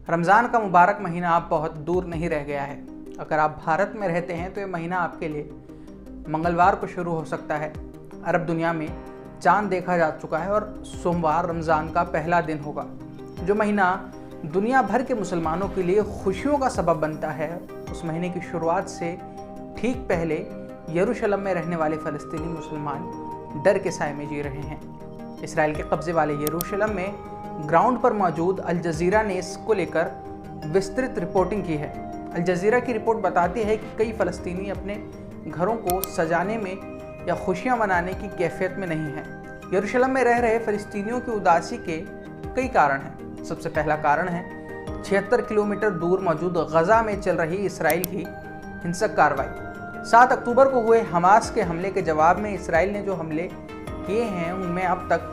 रमज़ान का मुबारक महीना अब बहुत दूर नहीं रह गया है। अगर आप भारत में रहते हैं तो ये महीना आपके लिए मंगलवार को शुरू हो सकता है। अरब दुनिया में चांद देखा जा चुका है और सोमवार रमज़ान का पहला दिन होगा। जो महीना दुनिया भर के मुसलमानों के लिए खुशियों का सबब बनता है, उस महीने की शुरुआत से ठीक पहले यरूशलेम में रहने वाले फ़लस्तीनी मुसलमान डर के साए में जी रहे हैं। इसराइल के कब्ज़े वाले यरूशलेम में ग्राउंड पर मौजूद अल जज़ीरा ने इसको लेकर विस्तृत रिपोर्टिंग की है। अल जज़ीरा की रिपोर्ट बताती है कि कई फ़लस्तीनी अपने घरों को सजाने में या खुशियां मनाने की कैफियत में नहीं हैं। यरूशलेम में रह रहे फ़लस्तीनियों की उदासी के कई कारण हैं। सबसे पहला कारण है 76 किलोमीटर दूर मौजूद गज़ा में चल रही इसराइल की हिंसक कार्रवाई। 7 अक्टूबर को हुए हमास के हमले के जवाब में इसराइल ने जो हमले किए हैं, उनमें अब तक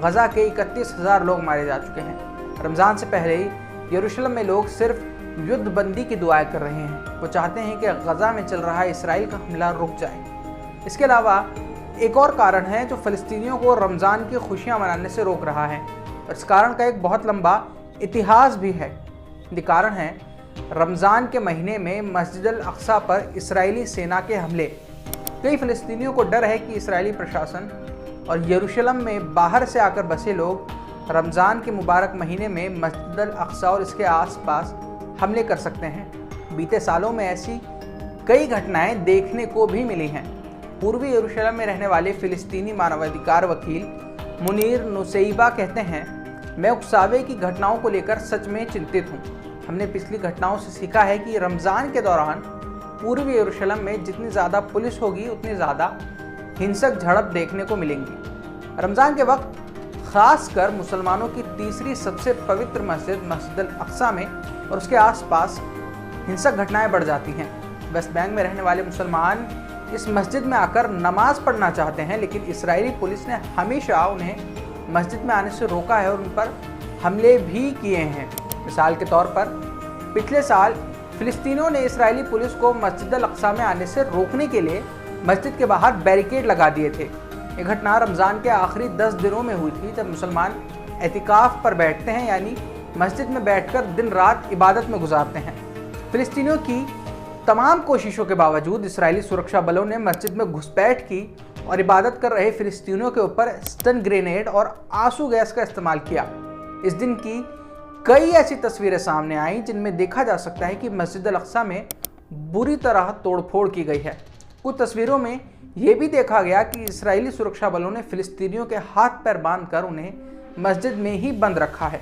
गज़ा के 31,000 लोग मारे जा चुके हैं। रमज़ान से पहले ही यरूशलेम में लोग सिर्फ युद्धबंदी की दुआएं कर रहे हैं। वो चाहते हैं कि गज़ा में चल रहा इसराइल का हमला रुक जाए। इसके अलावा एक और कारण है जो फ़लस्तीनियों को रमज़ान की खुशियां मनाने से रोक रहा है, और इस कारण का एक बहुत लंबा इतिहास भी है। ये कारण है रमज़ान के महीने में मस्जिद अल अक्सा पर इसराइली सेना के हमले। कई फ़लस्तीनियों को डर है कि इसराइली प्रशासन और यरूशलेम में बाहर से आकर बसे लोग रमज़ान के मुबारक महीने में मस्जिद अल अक्सा और इसके आसपास हमले कर सकते हैं। बीते सालों में ऐसी कई घटनाएं देखने को भी मिली हैं। पूर्वी यरूशलेम में रहने वाले फ़िलिस्तीनी मानवाधिकार वकील मुनीर नुसैबा कहते हैं, मैं उकसावे की घटनाओं को लेकर सच में चिंतित हूँ। हमने पिछली घटनाओं से सीखा है कि रमज़ान के दौरान पूर्वी यरूशलेम में जितनी ज़्यादा पुलिस होगी, उतनी ज़्यादा हिंसक झड़प देखने को मिलेंगी। रमज़ान के वक्त खासकर मुसलमानों की तीसरी सबसे पवित्र मस्जिद अल अक्सा में और उसके आसपास हिंसक घटनाएं बढ़ जाती हैं। वेस्ट बैंक में रहने वाले मुसलमान इस मस्जिद में आकर नमाज पढ़ना चाहते हैं, लेकिन इसराइली पुलिस ने हमेशा उन्हें मस्जिद में आने से रोका है और उन पर हमले भी किए हैं। मिसाल के तौर पर पिछले साल फ़िलिस्तीनियों ने इसराइली पुलिस को मस्जिद अल अक्सा में आने से रोकने के लिए मस्जिद के बाहर बैरिकेड लगा दिए थे। ये घटना रमज़ान के आखिरी 10 दिनों में हुई थी, जब मुसलमान एतिकाफ़ पर बैठते हैं, यानी मस्जिद में बैठकर दिन रात इबादत में गुजारते हैं। फ़िलिस्तीनियों की तमाम कोशिशों के बावजूद इसराइली सुरक्षा बलों ने मस्जिद में घुसपैठ की और इबादत कर रहे फ़िलिस्तीनियों के ऊपर स्टन ग्रेनेड और आंसू गैस का इस्तेमाल किया। इस दिन की कई ऐसी तस्वीरें सामने आईं जिनमें देखा जा सकता है कि मस्जिद अल अक्सा में बुरी तरह तोड़फोड़ की गई है। कुछ तस्वीरों में ये भी देखा गया कि इसराइली सुरक्षा बलों ने फ़िलिस्तीनियों के हाथ पैर बांधकर उन्हें मस्जिद में ही बंद रखा है।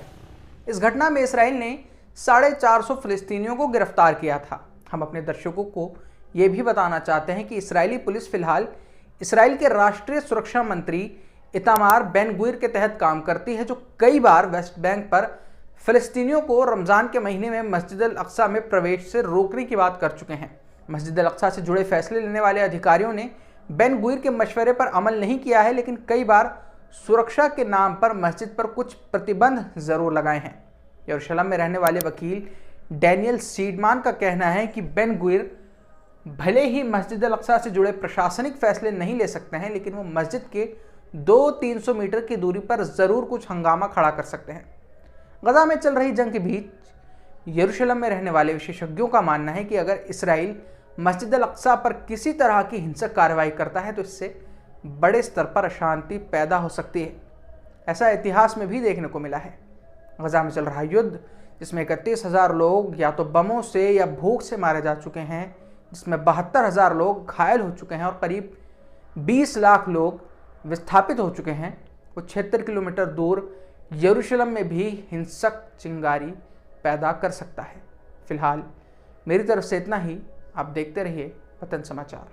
इस घटना में इसराइल ने 450 फ़िलिस्तीनियों को गिरफ्तार किया था। हम अपने दर्शकों को ये भी बताना चाहते हैं कि इसराइली पुलिस फ़िलहाल इसराइल के राष्ट्रीय सुरक्षा मंत्री इतामार बेन गुविर के तहत काम करती है, जो कई बार वेस्ट बैंक पर फ़लस्तीनियों को रमज़ान के महीने में मस्जिद अल अक्सा में प्रवेश से रोकने की बात कर चुके हैं। मस्जिद अल अक्सा से जुड़े फैसले लेने वाले अधिकारियों ने बेन गुविर के मशवरे पर अमल नहीं किया है, लेकिन कई बार सुरक्षा के नाम पर मस्जिद पर कुछ प्रतिबंध ज़रूर लगाए हैं। यरूशलेम में रहने वाले वकील डैनियल सीडमान का कहना है कि बेन गुविर भले ही मस्जिद अल अक्सा से जुड़े प्रशासनिक फैसले नहीं ले सकते हैं, लेकिन वो मस्जिद के 200-300 मीटर की दूरी पर ज़रूर कुछ हंगामा खड़ा कर सकते हैं। गज़ा में चल रही जंग के बीच यरूशलेम में रहने वाले विशेषज्ञों का मानना है कि अगर इसराइल मस्जिद अल अक्सा पर किसी तरह की हिंसक कार्रवाई करता है तो इससे बड़े स्तर पर अशांति पैदा हो सकती है। ऐसा इतिहास में भी देखने को मिला है। गज़ा में चल रहा युद्ध, जिसमें 31,000 लोग या तो बमों से या भूख से मारे जा चुके हैं, जिसमें 72,000 लोग घायल हो चुके हैं और करीब 20 लाख लोग विस्थापित हो चुके हैं, वो 76 किलोमीटर दूर यरूशलेम में भी हिंसक चिंगारी पैदा कर सकता है। फिलहाल मेरी तरफ से इतना ही। आप देखते रहिए वतन समाचार।